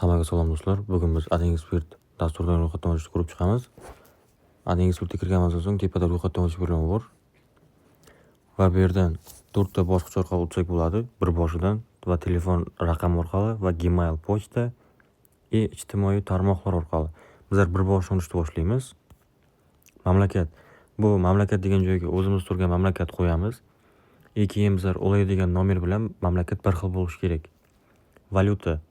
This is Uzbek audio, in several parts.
Hammaga salom do'stlar. Bugun biz AdExpert dasturidan ro'yxatdan olishni ko'rib chiqamiz. AdExpertga kirganimizdan so'ng tepada ro'yxatdan olish bo'limi bor. Va bu yerdan 4 ta bosqich orqali o'tsak bo'ladi. Bir boshidan va telefon raqami orqali va Gmail, pochta, ijtimoiy tarmoqlar orqali. Bizlar bir boshidan olishni boshlaymiz. Mamlakat. Bu mamlakat degan joyga o'zimiz turgan mamlakat qo'yamiz. Keyin bizlar oladigan nomer bilan mamlakat bir xil bo'lishi kerak. Valyuta.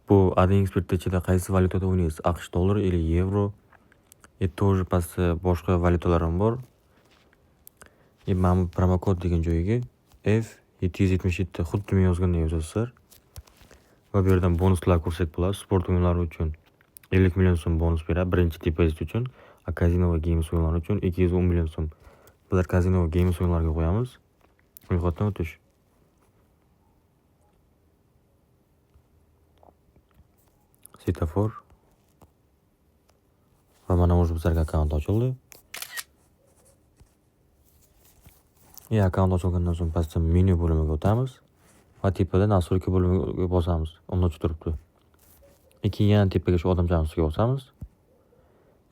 Bu AdExpert ichida qaysi valyutada o'ynaysiz? AQSh dollari или yevro. Тоже pastda boshqa valyutalar ham bor. Mana promokod degan joyiga F777 xuddi men yozganday yozasizlar. Va bu yerdan bonuslar ko'rsak bo'ladi. Sport o'yinlari uchun 50 million so'm bonus beradi birinchi depozit uchun. Kazino va games o'yinlari uchun 210 million so'm. Bizlar kazino va games o'yinlariga qo'yamiz. Ro'yxatdan o'tish. Svetofor. Va mana o'sha bizlarga akkaunt ochildi. Akkaunt ochilgandan so'ng pastda menyu bo'limiga o'tamiz va tepada nastroyka bo'limiga bosamiz. Unda turibdi. Keyin yana tepaga shu odamchani ustiga bosamiz.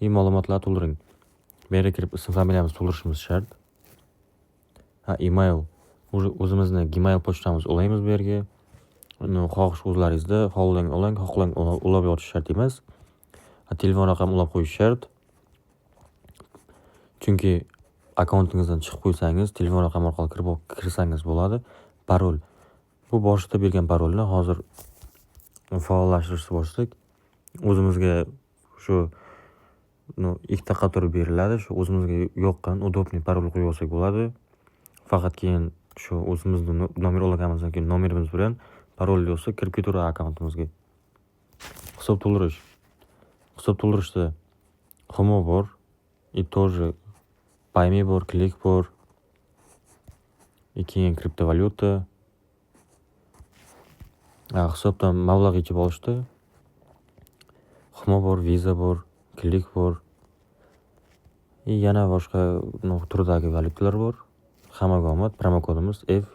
Ma'lumotlarni to'ldiring. Bu yerga kirib ism familiyamizni to'ldirishimiz shart. Email. O'zimizni Gmail pochtamizni ulaymiz bu yerga. Xohish o'zlaringizda xohlang oling, xohlang ulab yotish shart emas. Telefon raqamini ulab qo'yish shart. Chunki akkauntingizdan chiqib qo'ysangiz, telefon raqami orqali kirsangiz bo'ladi. Parol. Bu boshida bergan parolni hozir faollashtirishni boshlasak, o'zimizga shu ikkita qator beriladi. Shu o'zimizga yoqqan udobniy parol qo'yib olsak bo'ladi. Faqat keyin shu o'zimizning nomer olganimizdan keyin nomerimiz bilan parol yozsa kirib ketaveradi akkauntimizga. Hisob to'ldirish. Hisob to'ldirishda Humo bor, тоже Payme bor, Click bor. Keyin kriptovalyuta. Hisobdan mablag' yechib olishda Humo bor, Visa bor, Click bor. Yana boshqa turdagi valyutalar bor. Hammaga omad. Promokodimiz F